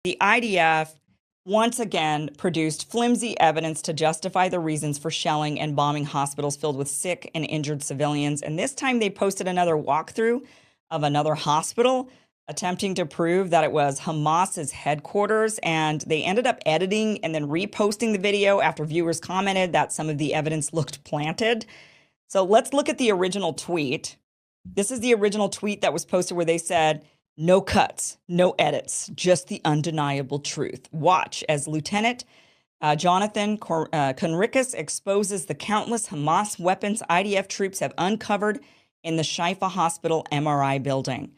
The IDF once again produced flimsy evidence to justify the reasons for shelling and bombing hospitals filled with sick and injured civilians. And this time they posted another walkthrough of another hospital, attempting to prove that it was Hamas's headquarters. And they ended up editing and then reposting the video after viewers commented that some of the evidence looked planted. So let's look at the original tweet. This is the original tweet that was posted where they said, "No cuts, no edits, just the undeniable truth. Watch as Lieutenant Jonathan Conricus exposes the countless Hamas weapons IDF troops have uncovered in the Shifa Hospital MRI building."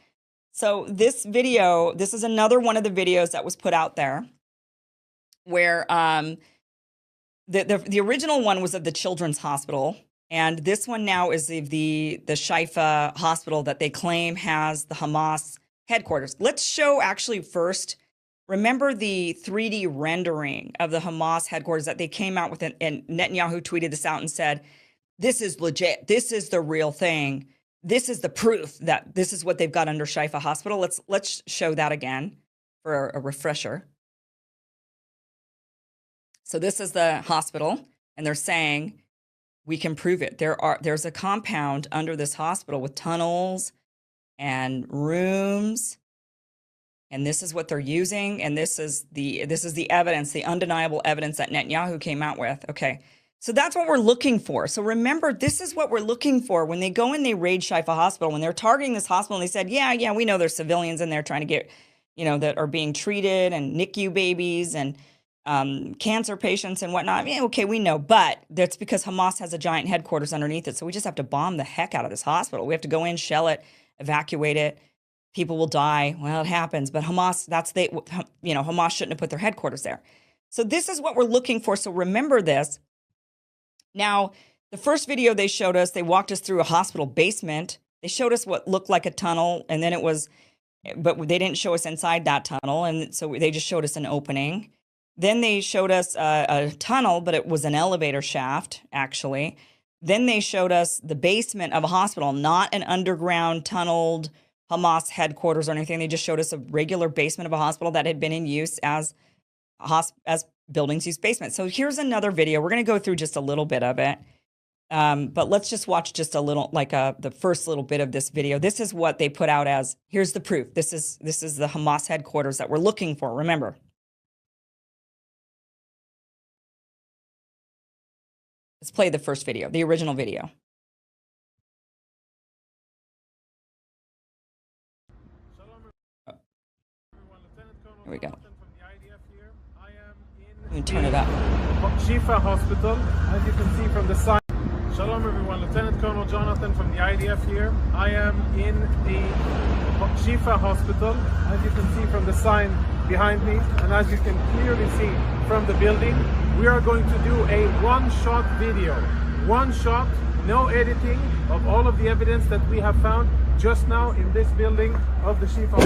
So this video, this is another one of the videos that was put out there where the original one was of the Children's Hospital. And this one now is the Shifa Hospital that they claim has the Hamas headquarters. Let's show actually first, remember the 3D rendering of the Hamas headquarters that they came out with, and Netanyahu tweeted this out and said, "This is legit. This is the real thing. This is the proof that this is what they've got under Shifa Hospital." Let's show that again for a refresher. So this is the hospital, and they're saying, we can prove it. There's a compound under this hospital with tunnels and rooms, and this is what they're using, and this is the evidence, the undeniable evidence that Netanyahu came out with. Okay, so that's what we're looking for. So remember, this is what we're looking for when they go and they raid Shifa Hospital. When they're targeting this hospital, and they said, yeah, we know there's civilians in there trying to get, that are being treated, and NICU babies and cancer patients and whatnot. Yeah, okay, we know, but that's because Hamas has a giant headquarters underneath it. So we just have to bomb the heck out of this hospital. We have to go in, shell it, evacuate it. People will die. Well, it happens, but Hamas, Hamas shouldn't have put their headquarters there. So this is what we're looking for. So remember this. Now, the first video they showed us, they walked us through a hospital basement. They showed us what looked like a tunnel, and then but they didn't show us inside that tunnel. And so they just showed us an opening. Then they showed us a tunnel, but it was an elevator shaft, actually. Then they showed us the basement of a hospital, not an underground tunneled Hamas headquarters or anything. They just showed us a regular basement of a hospital that had been in use as buildings use basements. So here's another video. We're going to go through just a little bit of it. But let's just watch just a little, the first little bit of this video. This is what they put out as, here's the proof. This is the Hamas headquarters that we're looking for, remember. Let's play the first video, the original video. Here we go. Let me turn it up. Shifa Hospital, as you can see from the sign. Shalom everyone, Lieutenant Colonel Jonathan from the IDF here. I am in the Shifa Hospital, as you can see from the sign behind me, and as you can clearly see from the building. We are going to do a one-shot video. One shot, no editing, of all of the evidence that we have found just now in this building of the Shifa.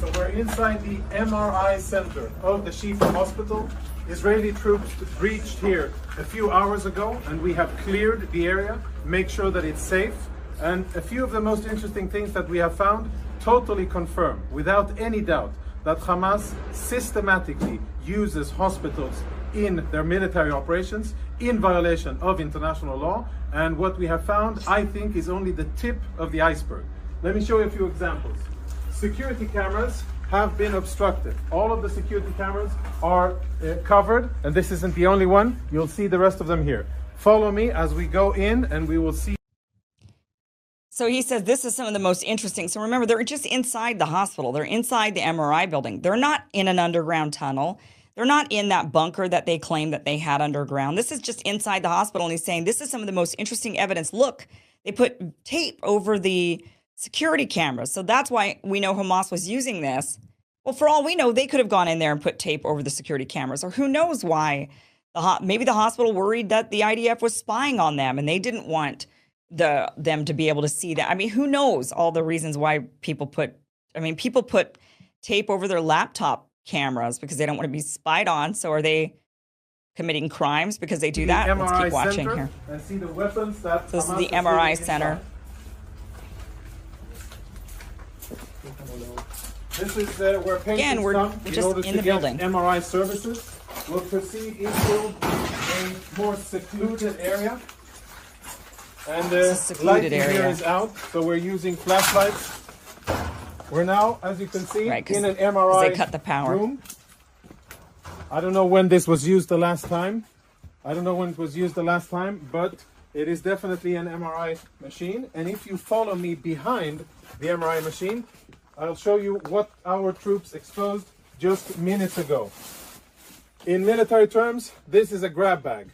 So we're inside the MRI center of the Shifa Hospital. Israeli troops breached here a few hours ago, and we have cleared the area, make sure that it's safe. And a few of the most interesting things that we have found totally confirm, without any doubt, that Hamas systematically uses hospitals in their military operations in violation of international law. And what we have found, I think, is only the tip of the iceberg. Let me show you a few examples. Security cameras have been obstructed. All of the security cameras are covered, and this isn't the only one. You'll see the rest of them here. Follow me as we go in, and we will see. So he says this is some of the most interesting. So remember, they're just inside the hospital. They're inside the MRI building. They're not in an underground tunnel. They're not in that bunker that they claim that they had underground. This is just inside the hospital. And he's saying this is some of the most interesting evidence. Look, they put tape over the security cameras. So that's why we know Hamas was using this. Well, for all we know, they could have gone in there and put tape over the security cameras. Or who knows why. Maybe the hospital worried that the IDF was spying on them and they didn't want them to be able to see that. I mean, who knows all the reasons why people put tape over their laptop cameras because they don't want to be spied on. So are they committing crimes because they do that? Let's keep watching here. And see the weapons that so this is the MRI center. This is where patients Again, we're come in just order in to the get building. MRI services. We'll proceed into a more secluded area. And the secluded lighting here area. is out, so we're using flashlights. We're now, as you can see, Right, 'cause- in an 'cause MRI they cut the power. room. I don't know when this was used the last time. But it is definitely an MRI machine. And if you follow me behind the MRI machine, I'll show you what our troops exposed just minutes ago. In military terms, this is a grab bag,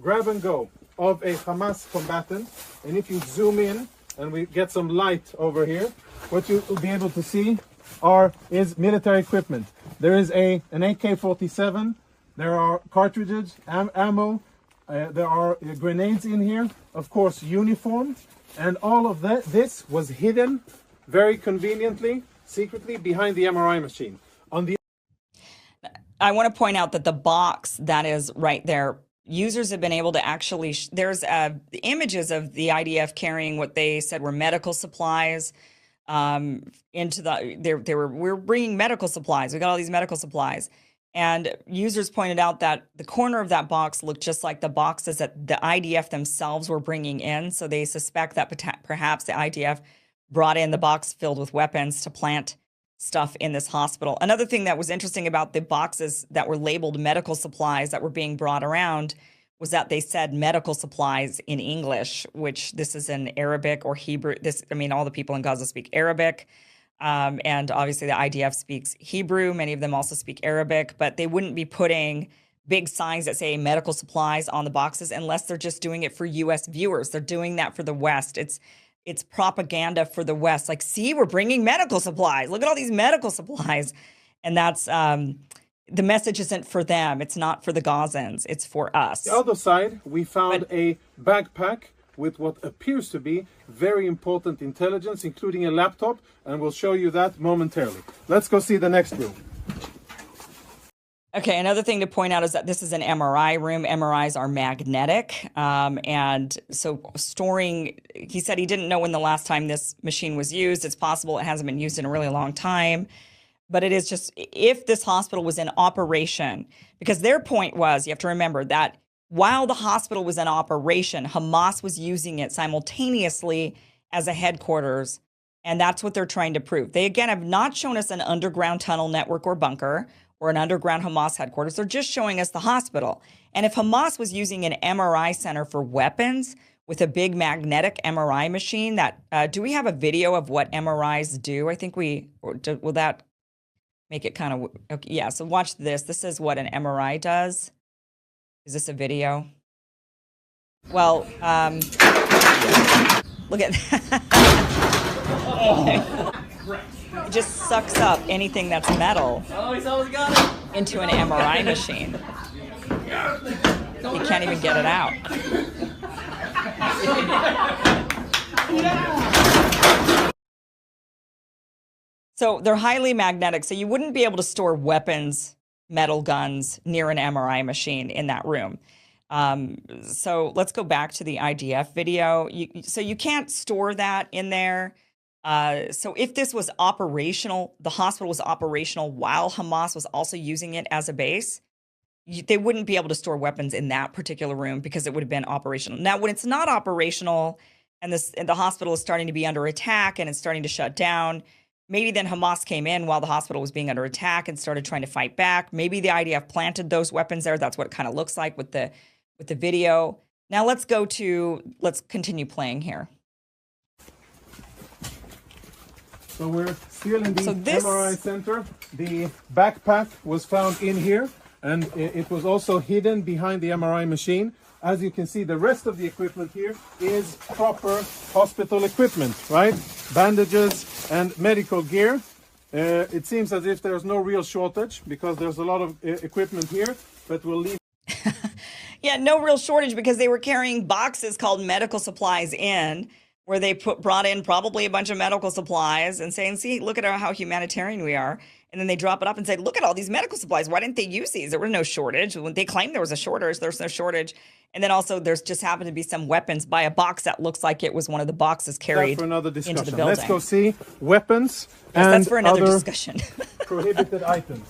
grab and go of a Hamas combatant. And if you zoom in and we get some light over here, what you will be able to see is military equipment. There is an AK-47, there are cartridges, ammo, there are grenades in here, of course uniform, and all of this was hidden very conveniently, secretly behind the MRI machine. I want to point out that the box that is right there, users have been able to actually, there's images of the IDF carrying what they said were medical supplies into we're bringing medical supplies. We got all these medical supplies. And users pointed out that the corner of that box looked just like the boxes that the IDF themselves were bringing in. So they suspect that perhaps the IDF brought in the box filled with weapons to plant stuff in this hospital. Another thing that was interesting about the boxes that were labeled medical supplies that were being brought around was that they said medical supplies in English, which this is in Arabic or Hebrew. All the people in Gaza speak Arabic. And obviously the IDF speaks Hebrew. Many of them also speak Arabic, but they wouldn't be putting big signs that say medical supplies on the boxes unless they're just doing it for U.S. viewers. They're doing that for the West. It's propaganda for the West. Like, see, we're bringing medical supplies. Look at all these medical supplies. And that's the message isn't for them. It's not for the Gazans. It's for us. The other side, we found a backpack with what appears to be very important intelligence, including a laptop, and we'll show you that momentarily. Let's go see the next room. Okay, another thing to point out is that this is an MRI room. MRIs are magnetic. And so he said he didn't know when the last time this machine was used. It's possible it hasn't been used in a really long time. But it is just, if this hospital was in operation, because their point was, you have to remember that while the hospital was in operation, Hamas was using it simultaneously as a headquarters, and that's what they're trying to prove. They, again, have not shown us an underground tunnel network or bunker or an underground Hamas headquarters. They're just showing us the hospital. And if Hamas was using an MRI center for weapons with a big magnetic MRI machine, do we have a video of what MRIs do? I think will that make it kind of, okay, yeah, so watch this. This is what an MRI does. Is this a video? Well, look at that. It just sucks up anything that's metal into an MRI machine. You can't even get it out. So they're highly magnetic, so you wouldn't be able to store weapons, metal guns, near an MRI machine in that room. So let's go back to the IDF video. So you can't store that in there. So if this was operational, the hospital was operational while Hamas was also using it as a base, they wouldn't be able to store weapons in that particular room because it would have been operational. Now, when it's not operational and the hospital is starting to be under attack and it's starting to shut down, maybe then Hamas came in while the hospital was being under attack and started trying to fight back. Maybe the IDF planted those weapons there. That's what it kind of looks like with the video. Now let's continue playing here. So we're still in the MRI center. The backpack was found in here, and it was also hidden behind the MRI machine. As you can see, the rest of the equipment here is proper hospital equipment, right? Bandages and medical gear. It seems as if there's no real shortage because there's a lot of equipment here, but we'll leave. Yeah, no real shortage because they were carrying boxes called medical supplies in, where they brought in probably a bunch of medical supplies and saying, see, look at how humanitarian we are. And then they drop it up and say, look at all these medical supplies. Why didn't they use these? There was no shortage. When they claimed there was a shortage, there's no shortage. And then also there's just happened to be some weapons by a box that looks like it was one of the boxes carried for another discussion. into the building. Let's go see weapons Yes, and that's for another other discussion. prohibited items.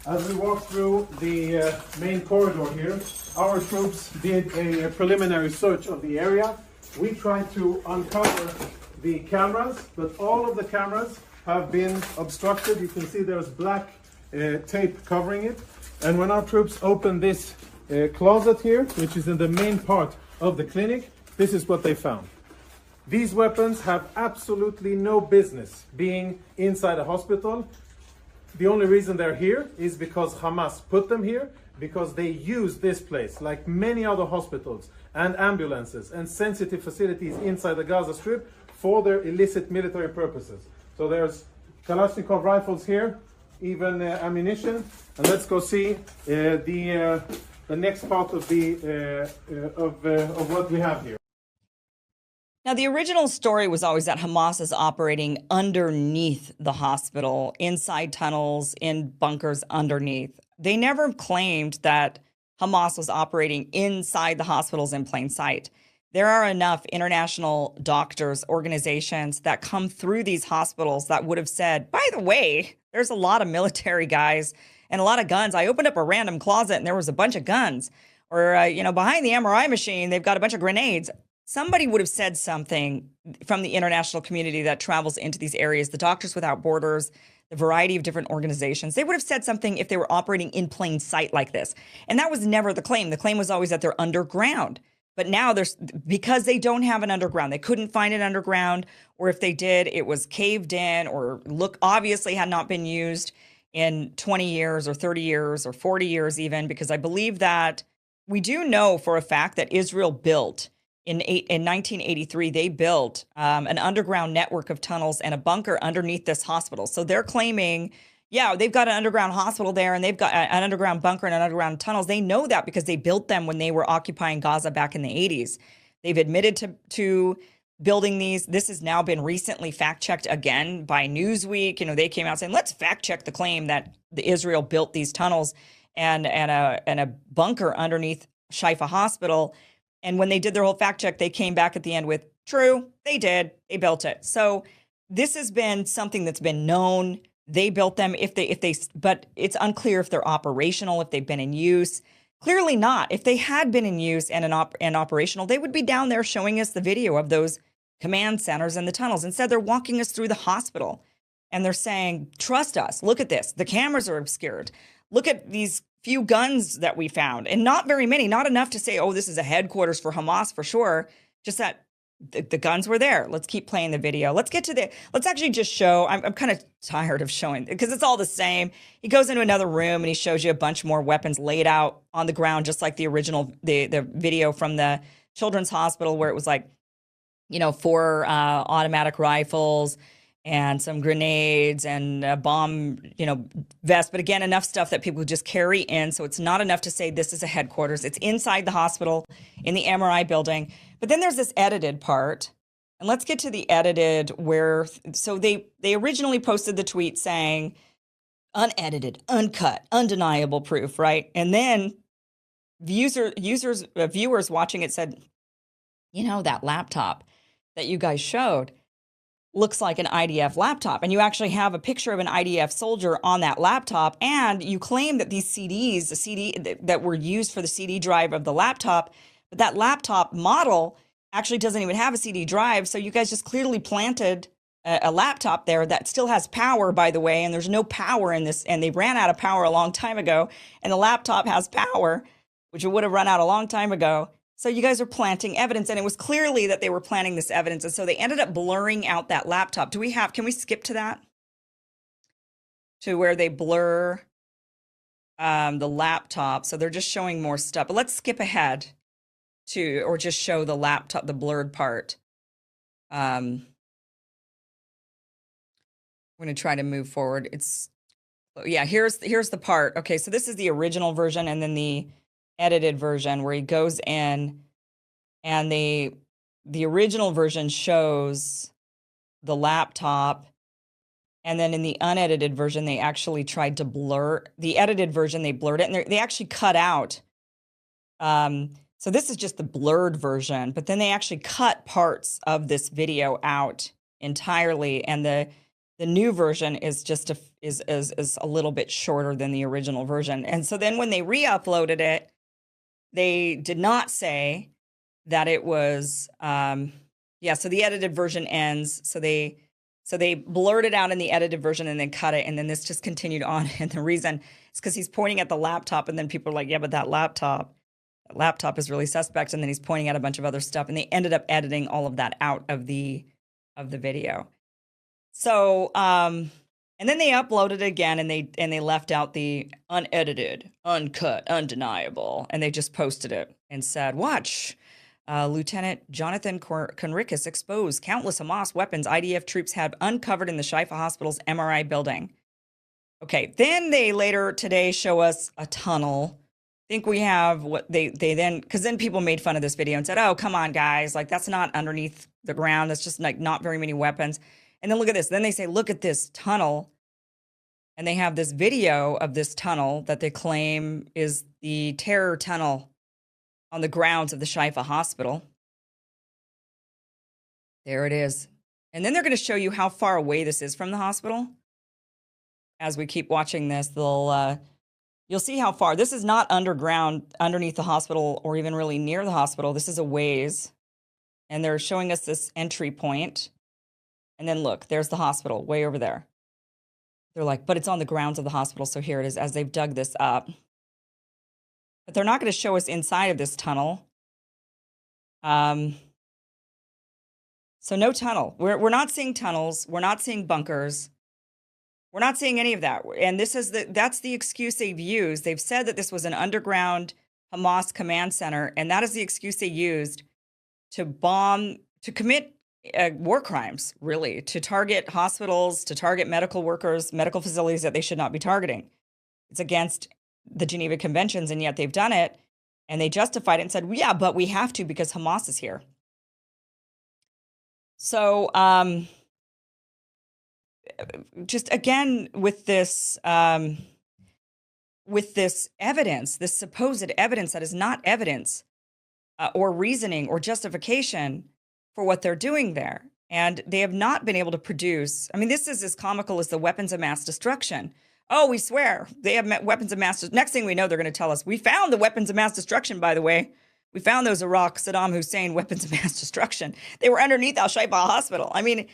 As we walk through the main corridor here, our troops did a preliminary search of the area. We tried to uncover the cameras, but all of the cameras have been obstructed. You can see there's black tape covering it. And when our troops opened this closet here, which is in the main part of the clinic, this is what they found. These weapons have absolutely no business being inside a hospital. The only reason they're here is because Hamas put them here, because they use this place, like many other hospitals and ambulances and sensitive facilities inside the Gaza Strip, for their illicit military purposes. So there's Kalashnikov rifles here, even ammunition. And let's go see the next part of of what we have here. Now, the original story was always that Hamas is operating underneath the hospital, inside tunnels, in bunkers underneath. They never claimed that Hamas was operating inside the hospitals in plain sight. There are enough international doctors, organizations that come through these hospitals that would have said, by the way, there's a lot of military guys and a lot of guns. I opened up a random closet and there was a bunch of guns. Or, behind the MRI machine, they've got a bunch of grenades. Somebody would have said something from the international community that travels into these areas, the Doctors Without Borders, the variety of different organizations. They would have said something if they were operating in plain sight like this. And that was never the claim. The claim was always that they're underground. But now because they don't have an underground, they couldn't find an underground, or if they did, it was caved in or obviously had not been used in 20 years or 30 years or 40 years even, because I believe that we do know for a fact that Israel built in 1983, they built an underground network of tunnels and a bunker underneath this hospital. So they're claiming, yeah, they've got an underground hospital there and they've got an underground bunker and an underground tunnels. They know that because they built them when they were occupying Gaza back in the 80s. They've admitted to building these. This has now been recently fact-checked again by Newsweek. They came out saying, let's fact-check the claim that Israel built these tunnels and a bunker underneath Al-Shifa hospital. And when they did their whole fact check, they came back at the end with, true, they did, they built it. So this has been something that's been known. They built them but it's unclear if they're operational, if they've been in use. Clearly not. If they had been in use and operational, they would be down there showing us the video of those command centers and the tunnels. Instead, they're walking us through the hospital and they're saying, trust us, look at this. The cameras are obscured. Look at these few guns that we found, and not very many, not enough to say, oh, this is a headquarters for Hamas for sure. Just that the guns were there. Let's keep playing the video. Let's actually just show, I'm kind of tired of showing because it's all the same. He goes into another room and he shows you a bunch more weapons laid out on the ground, just like the original, the video from the children's hospital where it was like, 4 automatic rifles and some grenades and a bomb, vest. But again, enough stuff that people just carry in. So it's not enough to say this is a headquarters. It's inside the hospital in the MRI building. But then there's this edited part. And let's get to the edited so they originally posted the tweet saying unedited, uncut, undeniable proof, right? And then viewers watching it said, that laptop that you guys showed looks like an IDF laptop. And you actually have a picture of an IDF soldier on that laptop. And you claim that these CDs, the CD that were used for the CD drive of the laptop, but that laptop model actually doesn't even have a CD drive. So you guys just clearly planted a laptop there that still has power, by the way, and there's no power in this. And they ran out of power a long time ago. And the laptop has power, which it would have run out a long time ago. So you guys are planting evidence, and it was clearly that they were planting this evidence. And so they ended up blurring out that laptop. Can we skip to that? To where they blur the laptop. So they're just showing more stuff. But let's skip ahead or just show the laptop, the blurred part. I'm going to try to move forward. Here's the part. Okay, so this is the original version, and then the edited version where he goes in and they the original version shows the laptop, and then in the unedited version, they actually tried to blur the edited version. They blurred it, and they actually cut out. So this is just the blurred version, but then they actually cut parts of this video out entirely, and the new version is just is a little bit shorter than the original version. And so then when they re-uploaded it, they did not say that it was so the edited version ends. So they blurred it out in the edited version and then cut it, and then this just continued on. And the reason is because he's pointing at the laptop, and then people are like, yeah, but that laptop is really suspect. And then he's pointing at a bunch of other stuff, and they ended up editing all of that out of the video. So and then they uploaded it again, and they left out the unedited, uncut, undeniable, and they just posted it and said, watch. Lieutenant Jonathan Conricus exposed countless Hamas weapons IDF troops had uncovered in the Shifa Hospital's MRI building. Okay, then they later today show us a tunnel. I think we have what they then, because then people made fun of this video and said, oh, come on, guys, like that's not underneath the ground. That's just like not very many weapons. And then look at this. Then they say, look at this tunnel. And they have this video of this tunnel that they claim is the terror tunnel on the grounds of the Shifa Hospital. There it is. And then they're going to show you how far away this is from the hospital. As we keep watching this, you'll see how far. This is not underground, underneath the hospital, or even really near the hospital. This is a ways. And they're showing us this entry point. And then look, there's the hospital way over there. They're like, but it's on the grounds of the hospital. So here it is as they've dug this up. But they're not going to show us inside of this tunnel. So no tunnel. We're not seeing tunnels. We're not seeing bunkers. We're not seeing any of that. And that's the excuse they've used. They've said that this was an underground Hamas command center, and that is the excuse they used to bomb, to commit war crimes, really, to target hospitals, to target medical workers, medical facilities that they should not be targeting. It's against the Geneva Conventions, and yet they've done it, and they justified it and said, well, yeah, but we have to because Hamas is here. So just again with this evidence, this supposed evidence that is not evidence or reasoning or justification for what they're doing there. And they have not been able to produce, I mean, this is as comical as the weapons of mass destruction. Oh, we swear they have weapons of mass destruction. Next thing we know, they're going to tell us, we found the weapons of mass destruction, by the way. We found those Iraq Saddam Hussein weapons of mass destruction. They were underneath Al-Shifa Hospital. I mean,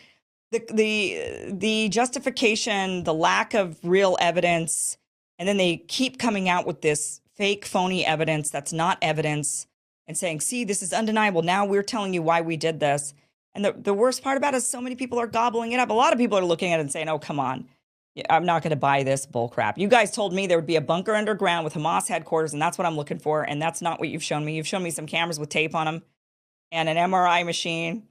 the justification, the lack of real evidence, and then they keep coming out with this fake, phony evidence that's not evidence and saying, see, this is undeniable. Now we're telling you why we did this. And the worst part about it is so many people are gobbling it up. A lot of people are looking at it and saying, oh, come on. I'm not going to buy this bull crap. You guys told me there would be a bunker underground with Hamas headquarters, and that's what I'm looking for. And that's not what you've shown me. You've shown me some cameras with tape on them and an MRI machine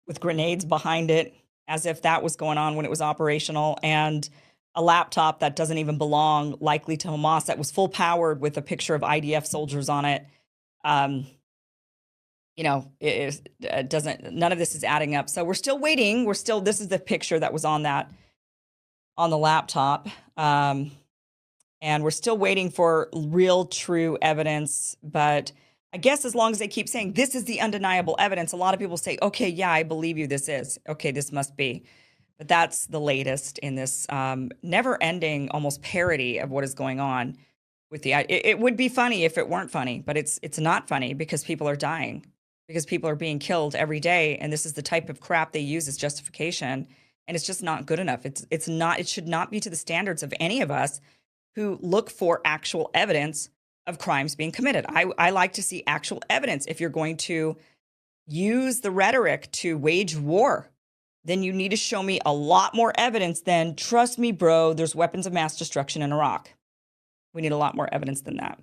with grenades behind it, as if that was going on when it was operational, and a laptop that doesn't even belong likely to Hamas that was full powered with a picture of IDF soldiers on it. It doesn't, none of this is adding up. So we're still waiting. This is the picture that was on the laptop. And we're still waiting for real, true evidence. But I guess as long as they keep saying this is the undeniable evidence, a lot of people say, okay, yeah, I believe you. This is okay. This must be. But that's the latest in this never ending, almost parody of what is going on with it would be funny if it weren't funny, but it's not funny because people are dying, because people are being killed every day. And this is the type of crap they use as justification. And it's just not good enough. It should not be to the standards of any of us who look for actual evidence of crimes being committed. I like to see actual evidence. If you're going to use the rhetoric to wage war, then you need to show me a lot more evidence than, trust me, bro, there's weapons of mass destruction in Iraq. We need a lot more evidence than that.